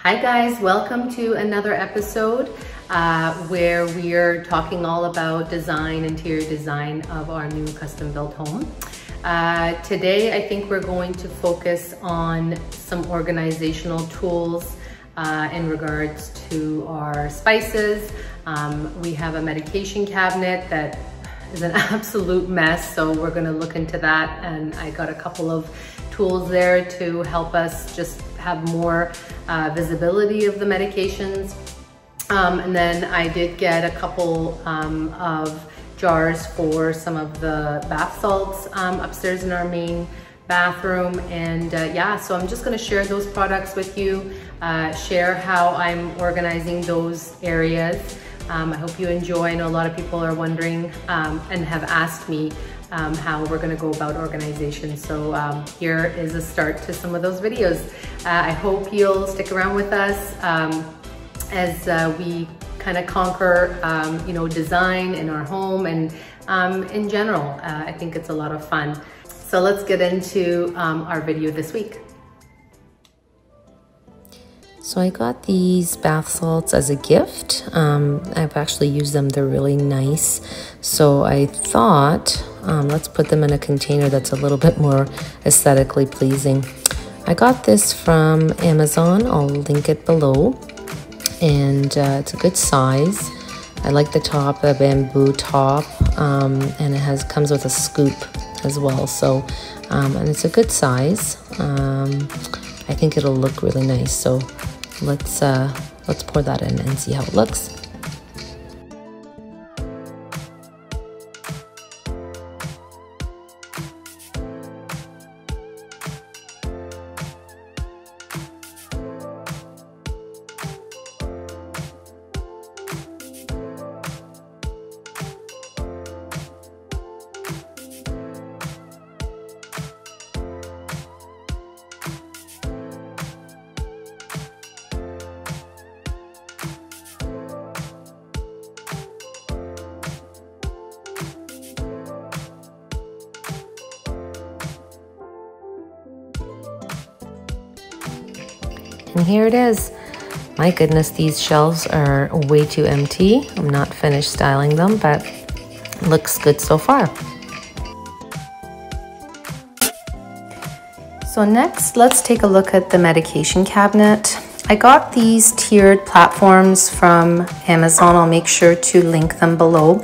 Hi guys, welcome to another episode where we're talking all about design, interior design of our new custom built home. Today I think we're going to focus on some organizational tools in regards to our spices. We have a medication cabinet that is an absolute mess, so we're going to look into that, and I got a couple of tools there to help us just have more visibility of the medications. And then I did get a couple of jars for some of the bath salts upstairs in our main bathroom. And yeah, so I'm just gonna share those products with you, share how I'm organizing those areas. I hope you enjoy. I know a lot of people are wondering and have asked me how we're gonna go about organization. So here is a start to some of those videos. I hope you'll stick around with us as we kind of conquer design in our home and in general. I think it's a lot of fun. So let's get into our video this week. So I got these bath salts as a gift. I've actually used them, they're really nice. So I thought, let's put them in a container that's a little bit more aesthetically pleasing. I got this from Amazon, I'll link it below. And it's a good size. I like the top, the bamboo top, and it comes with a scoop as well. So, and it's a good size. I think it'll look really nice. So let's pour that in and see how it looks. And here it is. My goodness, these shelves are way too empty. I'm not finished styling them, but it looks good so far. So next, let's take a look at the medication cabinet. I got these tiered platforms from Amazon. I'll make sure to link them below.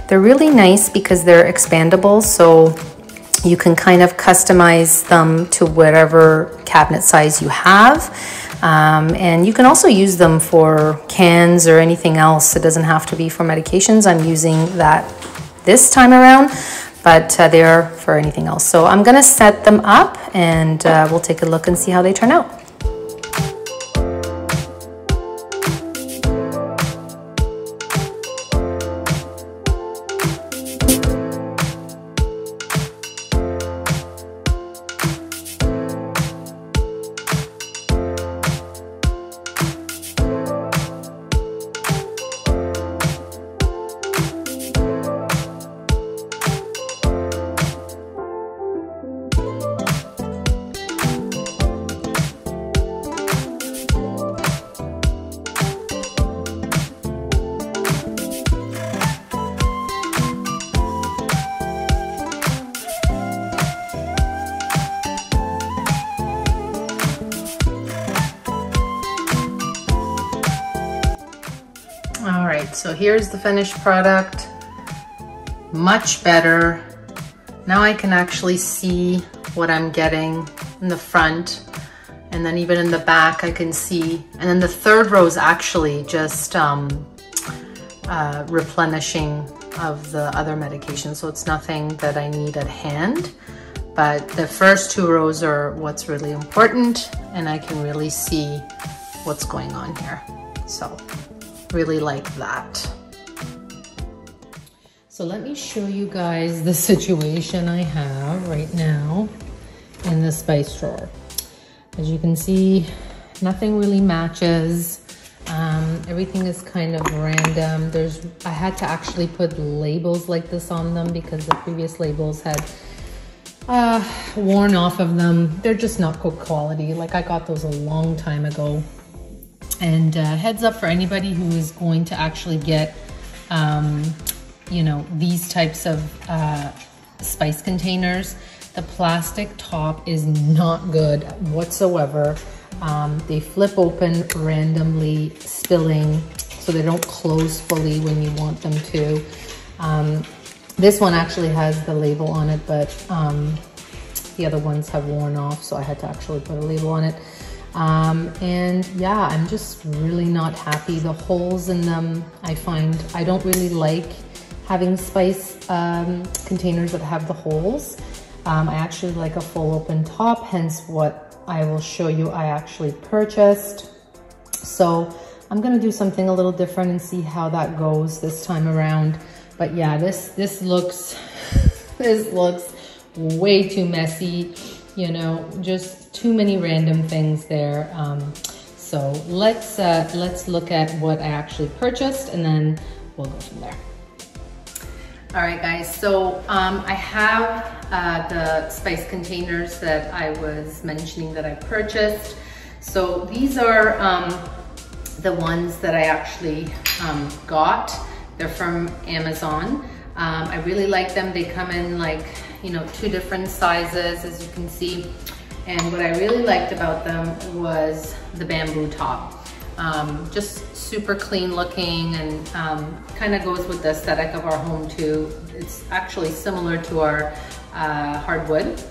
They're really nice because they're expandable, so you can kind of customize them to whatever cabinet size you have. And you can also use them for cans or anything else. It doesn't have to be for medications. I'm using that this time around, but they're for anything else. So I'm gonna set them up and we'll take a look and see how they turn out. All right, so here's the finished product. Much better. Now I can actually see what I'm getting in the front, and then even in the back I can see. And then the third row is actually just replenishing of the other medication, so it's nothing that I need at hand. But the first two rows are what's really important, and I can really see what's going on here. So really like that. So let me show you guys the situation I have right now in the spice drawer. As you can see, nothing really matches. Everything is kind of random. I had to actually put labels like this on them because the previous labels had worn off of them. They're just not good quality. Like I got those a long time ago. And heads up for anybody who is going to actually get, you know, these types of spice containers. The plastic top is not good whatsoever. They flip open randomly, spilling, so they don't close fully when you want them to. This one actually has the label on it, but the other ones have worn off, so I had to actually put a label on it. And yeah, I'm just really not happy. The holes in them, I find, I don't really like having spice containers that have the holes. I actually like a full open top, hence what I will show you I actually purchased. So I'm gonna do something a little different and see how that goes this time around. But yeah, this looks, this looks way too messy, you know, just too many random things there. So let's look at what I actually purchased and then we'll go from there. All right, guys, so I have the spice containers that I was mentioning that I purchased. So these are the ones that I actually got. They're from Amazon. I really like them. They come in like, you know, 2 different sizes, as you can see. And what I really liked about them was the bamboo top. Just super clean looking and kind of goes with the aesthetic of our home too. It's actually similar to our hardwood.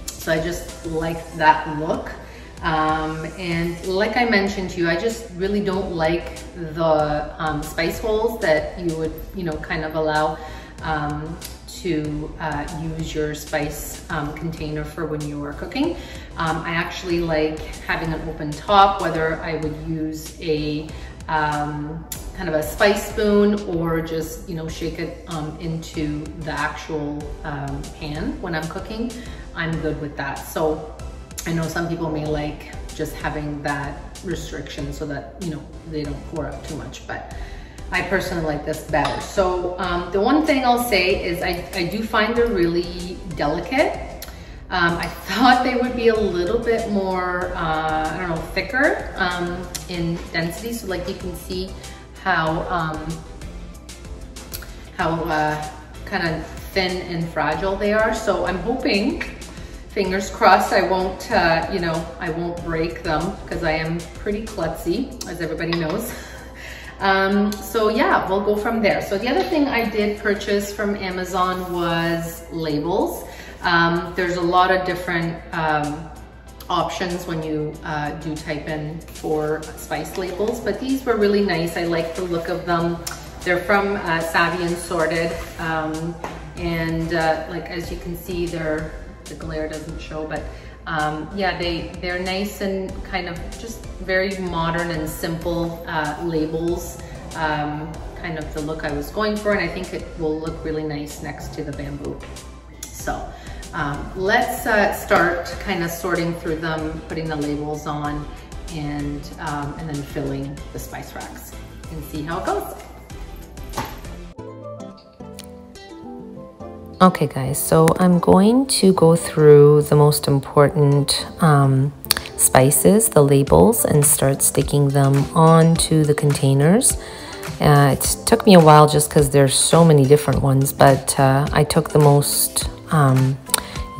So I just like that look. And like I mentioned to you, I just really don't like the spice holes that you would, you know, kind of allow to use your spice container for when you are cooking. I actually like having an open top, whether I would use a kind of a spice spoon or just, you know, shake it into the actual pan when I'm cooking. I'm good with that. So I know some people may like just having that restriction so that, you know, they don't pour out too much, but I personally like this better. So the one thing I'll say is I do find they're really delicate. I thought they would be a little bit more, I don't know, thicker in density. So like you can see how kind of thin and fragile they are. So I'm hoping, fingers crossed, I won't, you know, I won't break them because I am pretty klutzy, as everybody knows. So yeah, we'll go from there. So the other thing I did purchase from Amazon was labels. There's a lot of different options when you do type in for spice labels, but these were really nice. I like the look of them. They're from Savvy and Sorted, and like as you can see, the glare doesn't show, but yeah, they're nice and kind of just very modern and simple labels. Kind of the look I was going for, and I think it will look really nice next to the bamboo. So let's start kind of sorting through them, putting the labels on, and then filling the spice racks and see how it goes. Okay guys, so I'm going to go through the most important spices, the labels, and start sticking them onto the containers. It took me a while just because there's so many different ones, but I took the most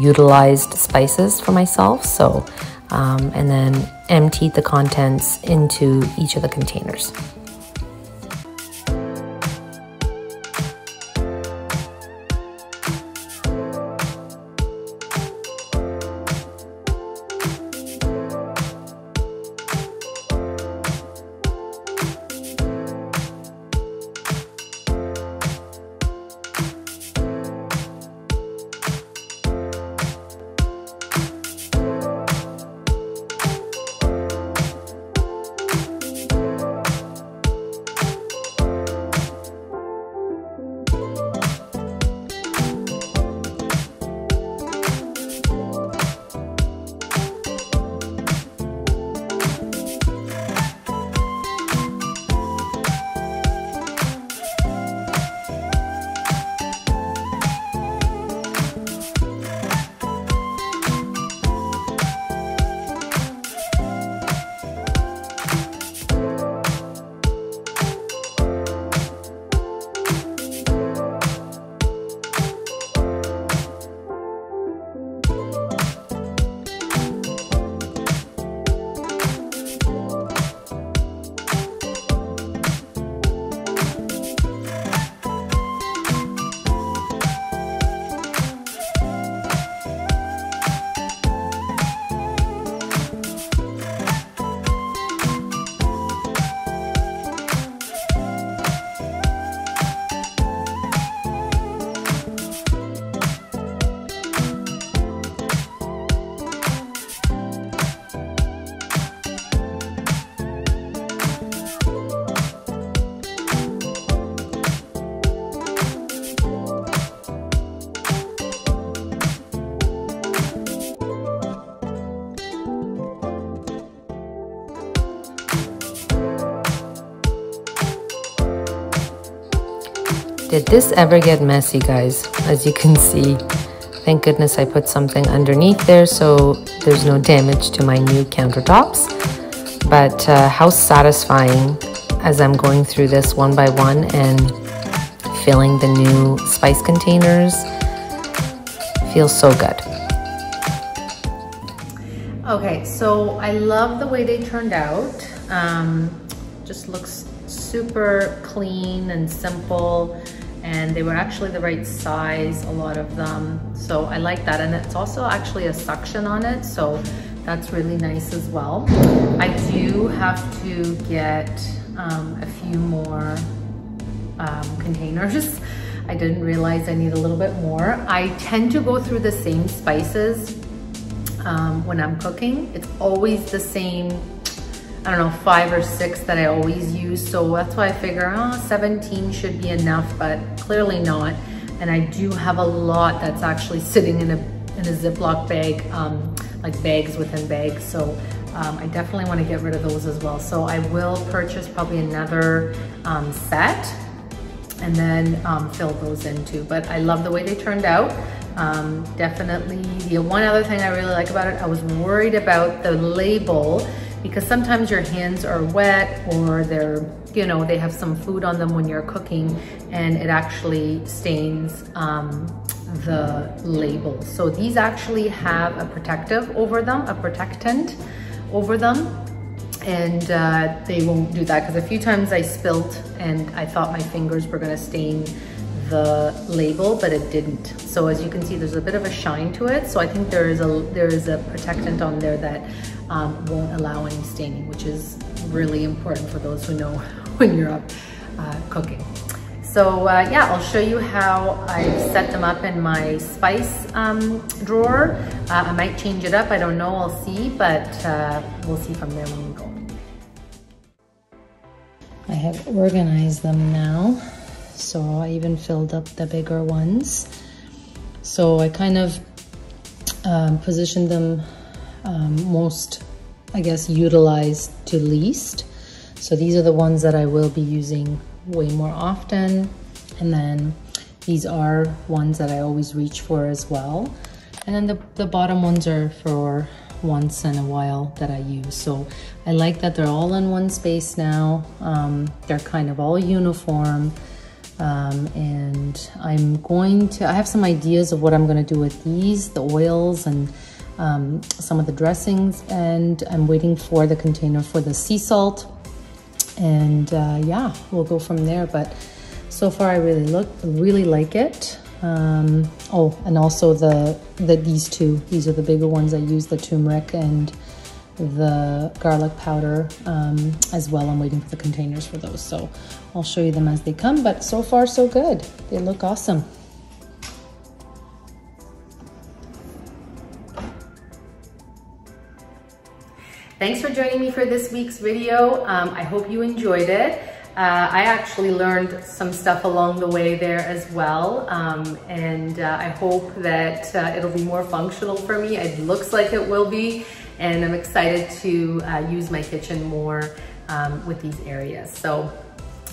utilized spices for myself, so and then emptied the contents into each of the containers. Did this ever get messy, guys? As you can see, thank goodness I put something underneath there so there's no damage to my new countertops. But how satisfying as I'm going through this one by one and filling the new spice containers. Feels so good. Okay, so I love the way they turned out. Just looks super clean and simple, and they were actually the right size, a lot of them. So I like that, and it's also actually a suction on it, so that's really nice as well. I do have to get a few more containers. I didn't realize I need a little bit more. I tend to go through the same spices when I'm cooking. It's always the same, I don't know, 5 or 6 that I always use. So that's why I figure, 17 should be enough, but clearly not. And I do have a lot that's actually sitting in a Ziploc bag, like bags within bags. So I definitely want to get rid of those as well. So I will purchase probably another set and then fill those in too. But I love the way they turned out. Definitely, the one other thing I really like about it, I was worried about the label, because sometimes your hands are wet or they're, you know, they have some food on them when you're cooking, and it actually stains the label. So these actually have a protective over them, a protectant over them, and they won't do that, because a few times I spilt and I thought my fingers were gonna stain the label, but it didn't. So as you can see, there's a bit of a shine to it. So I think there is a protectant on there that won't allow any staining, which is really important for those who know when you're up cooking. So yeah, I'll show you how I set them up in my spice drawer. I might change it up, I don't know, I'll see, but we'll see from there when we go. I have organized them now. So I even filled up the bigger ones. So I kind of positioned them most, I guess, utilized to least. So these are the ones that I will be using way more often. And then these are ones that I always reach for as well. And then the bottom ones are for once in a while that I use. So I like that they're all in one space now. They're kind of all uniform. And I have some ideas of what I'm going to do with these, the oils and some of the dressings, and I'm waiting for the container for the sea salt, and yeah, we'll go from there. But so far I really like it. Oh, and also these two, these are the bigger ones. I use the turmeric and the garlic powder as well. I'm waiting for the containers for those, so I'll show you them as they come. But so far so good, they look awesome. Thanks for joining me for this week's video. I hope you enjoyed it. I actually learned some stuff along the way there as well, and I hope that it'll be more functional for me. It looks like it will be, and I'm excited to use my kitchen more with these areas. So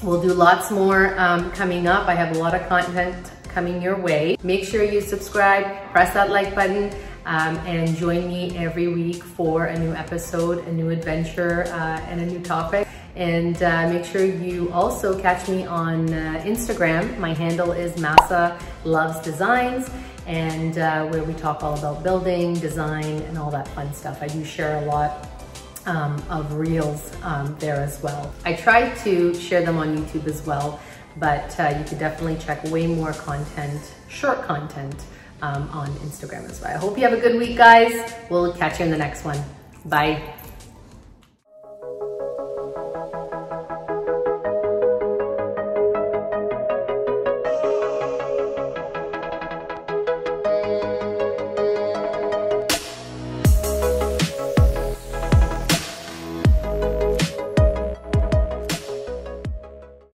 we'll do lots more coming up. I have a lot of content coming your way. Make sure you subscribe, press that like button, and join me every week for a new episode, a new adventure, and a new topic. And make sure you also catch me on Instagram. My handle is Massa Loves Designs, and where we talk all about building, design, and all that fun stuff. I do share a lot of reels there as well. I try to share them on YouTube as well, but you could definitely check way more content, short content, on Instagram as well. I hope you have a good week, guys. We'll catch you in the next one. Bye.